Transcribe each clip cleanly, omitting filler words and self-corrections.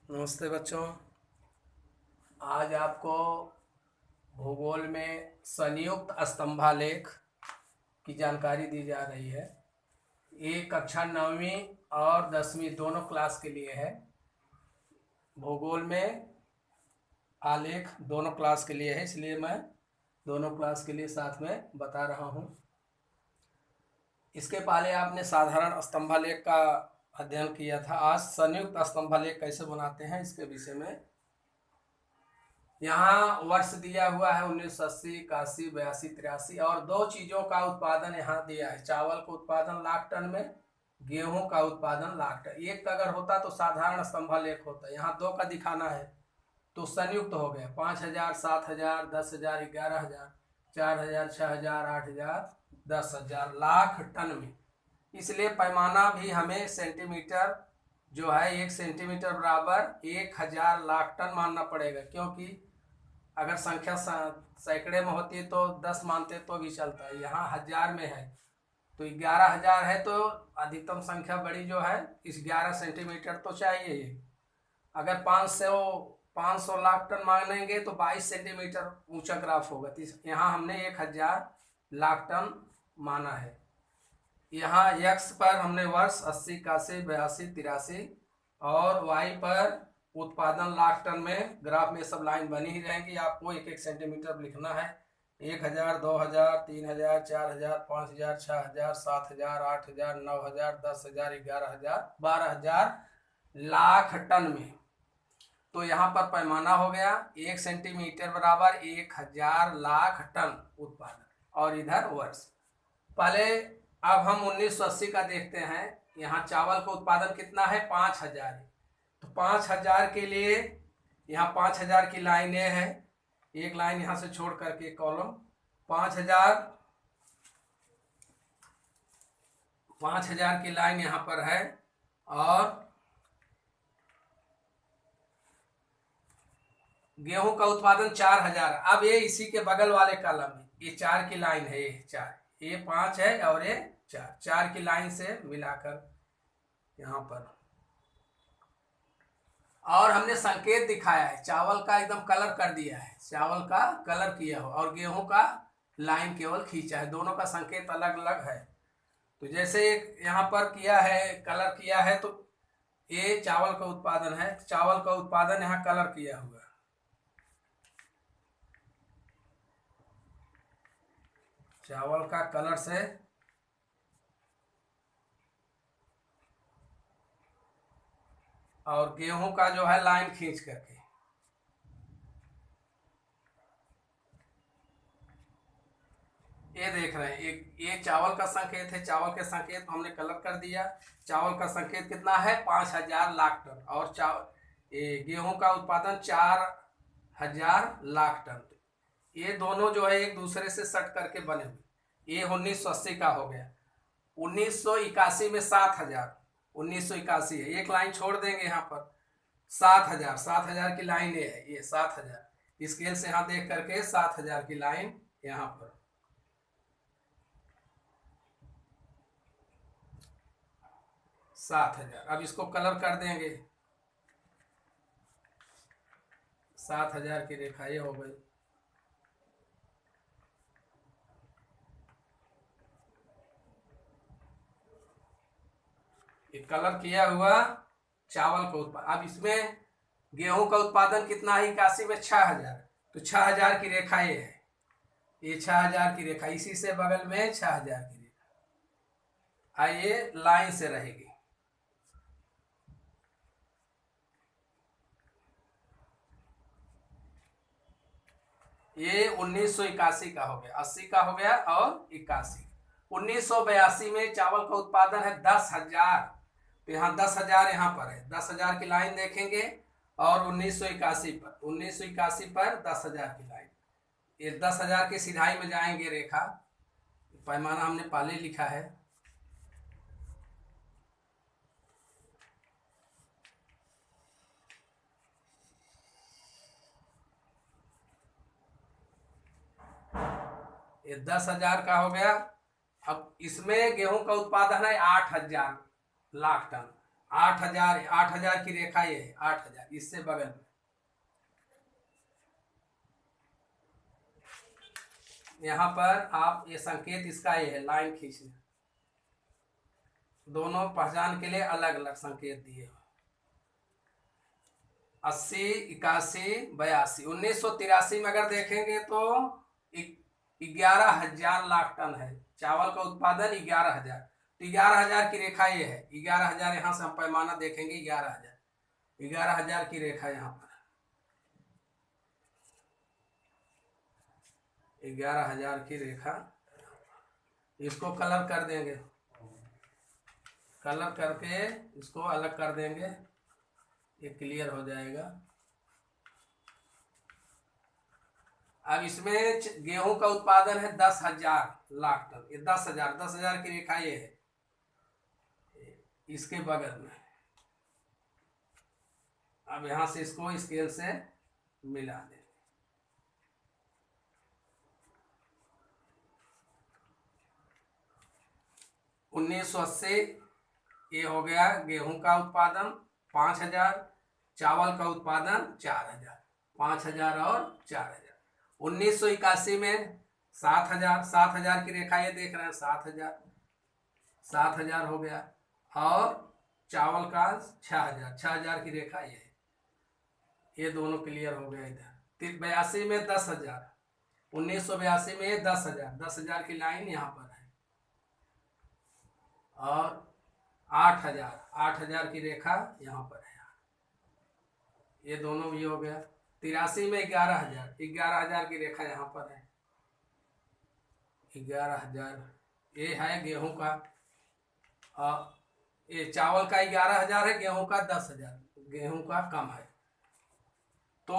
नमस्ते बच्चों। आज आपको भूगोल में संयुक्त स्तंभालेख की जानकारी दी जा रही है। ये कक्षा 9वीं और 10वीं दोनों क्लास के लिए है। भूगोल में आलेख दोनों क्लास के लिए है, इसलिए मैं दोनों क्लास के लिए साथ में बता रहा हूँ। इसके पहले आपने साधारण स्तंभालेख का अध्ययन किया था। आज संयुक्त स्तंभालेख कैसे बनाते हैं इसके विषय में। यहाँ वर्ष दिया हुआ है 1980, 81, 82, 83 और दो चीजों का उत्पादन यहाँ दिया है। चावल का उत्पादन लाख टन में, गेहूं का उत्पादन लाख टन। एक अगर होता तो साधारण स्तंभालेख होता, यहाँ दो का दिखाना है तो संयुक्त हो गया। 5,000, 7,000, 10,000, 11,000, 4,000, 6,000, 8,000, 10,000 लाख टन में। इसलिए पैमाना भी हमें सेंटीमीटर जो है 1 सेंटीमीटर बराबर 1,000 लाख टन मानना पड़ेगा, क्योंकि अगर संख्या सैकड़े में होती है तो 10 मानते तो भी चलता है। यहाँ 1,000 में है तो 11,000 है, तो अधिकतम संख्या बड़ी जो है इस 11 सेंटीमीटर तो चाहिए ही। अगर 500 लाख टन मानेंगे तो 22 सेंटीमीटर ऊंचा ग्राफ होगा। तो यहाँ हमने 1,000 लाख टन माना है। यहाँ x पर हमने वर्ष 80, 81, 82, 83 और y पर उत्पादन लाख टन में। ग्राफ में सब लाइन बनी ही रहेंगी। आपको एक एक सेंटीमीटर लिखना है। 1,000, 2,000, 3,000, 4,000, 5,000, 6,000, 7,000, 8,000, 9,000, 10,000, 11,000, 12,000 लाख टन में। तो यहाँ पर पैमाना हो गया 1 सेंटीमीटर बराबर 1,000 लाख टन उत्पादन, और इधर वर्ष। पहले अब हम 1980 का देखते हैं। यहाँ चावल का उत्पादन कितना है? 5,000 है। तो 5,000 के लिए यहाँ 5,000 की लाइन ये है, एक लाइन यहाँ से छोड़ करके कॉलम 5,000 की लाइन यहाँ पर है। और गेहूं का उत्पादन 4,000। अब ये इसी के बगल वाले कॉलम में ये 4 की लाइन है, ये 4, ये 5 है और ये 4 की लाइन से मिलाकर यहाँ पर। और हमने संकेत दिखाया है, चावल का एकदम कलर कर दिया है, चावल का कलर किया हो, और गेहूं का लाइन केवल खींचा है। दोनों का संकेत अलग अलग है। तो जैसे एक यहाँ पर किया है, कलर किया है, तो ये चावल का उत्पादन है। चावल का उत्पादन यहाँ कलर किया हुआ है। चावल का कलर से और गेहूं का जो है लाइन खींच करके। ये देख रहे हैं, ये चावल का संकेत है। चावल के संकेत हमने कलर कर दिया। चावल का संकेत कितना है? 5,000 लाख टन। और गेहूं का उत्पादन 4,000 लाख टन। ये दोनों जो है एक दूसरे से सट करके बने हुए। ये 1980 का हो गया। 1981 में 7,000, 1981 है। एक लाइन छोड़ देंगे यहाँ पर 7,000 की लाइन ये है, ये 7,000 स्केल से यहाँ देख करके 7,000 की लाइन यहाँ पर। सात हजार। अब इसको कलर कर देंगे। 7,000 की रेखा ये हो गई। ये कलर किया हुआ चावल का उत्पादन। अब इसमें गेहूं का उत्पादन कितना है? 81 में 6,000। तो 6,000 की रेखा ये है, ये 6,000 की रेखा, इसी से बगल में 6,000 की रेखा आइए लाइन से रहेगी। ये 1981 का हो गया, 80 का हो गया और 81। 1982 में चावल का उत्पादन है 10,000। तो यहाँ 10,000 यहाँ पर है, 10,000 की लाइन देखेंगे। और 1981 पर 10,000 की लाइन। ये 10,000 की सिधाई में जाएंगे रेखा। पैमाना हमने पहले लिखा है। ये 10,000 का हो गया। अब इसमें गेहूं का उत्पादन है 8,000 लाख टन। 8,000, 8,000 की रेखा ये है, 8,000 इससे बगल में। यहाँ पर आप ये संकेत इसका ये है, लाइन खींचना, दोनों पहचान के लिए अलग अलग संकेत दिए। 80, 81, 82। 1983 में अगर देखेंगे तो 11,000 लाख टन है चावल का उत्पादन, 11,000। तो 11,000 की रेखा ये है, 11,000 यहाँ से हम पैमाना देखेंगे, 11,000 की रेखा यहाँ पर, 11,000 की रेखा। इसको कलर कर देंगे, कलर करके इसको अलग कर देंगे, ये क्लियर हो जाएगा। अब इसमें गेहूं का उत्पादन है 10,000 लाख टन, ये 10,000 की रेखा ये है, इसके बगल में। अब यहां से इसको स्केल से मिला दें। $1980 ये हो गया गेहूं का उत्पादन 5,000, चावल का उत्पादन 4,000, 5,000 और 4,000। 1981 में 7,000 की रेखा ये देख रहे हैं, 7,000 हो गया, और चावल का 6,000 की रेखा ये है, ये दोनों क्लियर हो गया। इधर 82 में 10,000, 1982 में 10,000 की लाइन यहाँ पर है, और 8,000 की रेखा यहाँ पर है, ये दोनों भी हो गया। 83 में 11,000 की रेखा यहाँ पर है, 11,000 ये है गेहूं का, और ये चावल का 11,000 है, गेहूं का 10,000, गेहूं का कम है। तो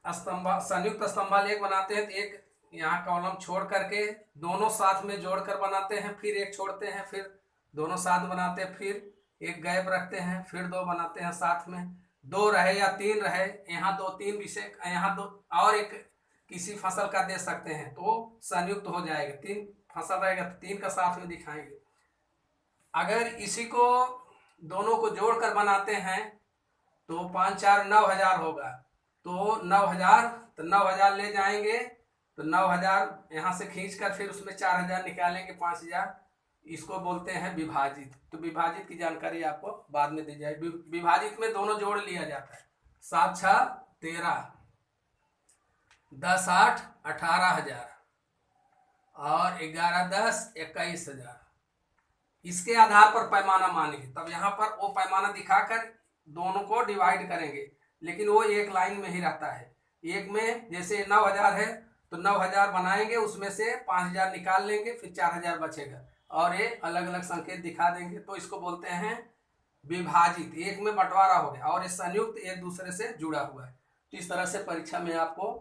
संयुक्त स्तंभालेख बनाते हैं तो एक यहाँ कॉलम छोड़ करके दोनों साथ में जोड़कर बनाते हैं, फिर एक छोड़ते हैं, फिर दोनों साथ बनाते हैं, फिर एक गैप रखते हैं, फिर दो बनाते हैं साथ में, 2 रहे या 3 रहे, यहाँ 2-3 विषय, यहाँ 2 और एक किसी फसल का दे सकते हैं तो संयुक्त हो जाएगा। 3 फसल रहेगा तो 3 का साथ में दिखाएंगे। अगर इसी को दोनों को जोड़कर बनाते हैं तो 5-4 9,000 होगा, तो 9,000 ले जाएंगे, तो 9,000 यहाँ से खींचकर फिर उसमें 4,000 निकालेंगे, 5,000, इसको बोलते हैं विभाजित। तो विभाजित की जानकारी आपको बाद में दी जाएगी। विभाजित में दोनों जोड़ लिया जाता है, 7-6 13, 10-8 18,000 और 11-10 21,000। इसके आधार पर पैमाना मानेंगे, तब यहाँ पर वो पैमाना दिखाकर दोनों को डिवाइड करेंगे, लेकिन वो एक लाइन में ही रहता है। एक में जैसे 9,000 है तो 9,000 बनाएंगे, उसमें से 5,000 निकाल लेंगे, फिर 4,000 बचेगा, और ये अलग अलग संकेत दिखा देंगे, तो इसको बोलते हैं विभाजित। एक में बंटवारा हो गया और ये संयुक्त एक दूसरे से जुड़ा हुआ है। तो इस तरह से परीक्षा में आपको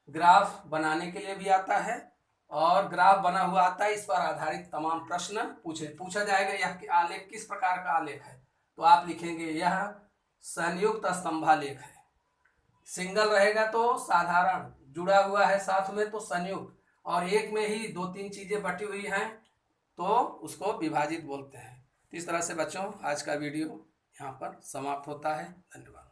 ग्राफ बनाने के लिए भी आता है, और ग्राफ बना हुआ आता है, इस पर आधारित तमाम प्रश्न पूछा जाएगा। यह आलेख किस प्रकार का आलेख है, तो आप लिखेंगे यह संयुक्त स्तंभालेख है। सिंगल रहेगा तो साधारण, जुड़ा हुआ है साथ में तो संयुक्त, और एक में ही 2-3 चीजें बटी हुई हैं तो उसको विभाजित बोलते हैं। इस तरह से बच्चों आज का वीडियो यहाँ पर समाप्त होता है। धन्यवाद।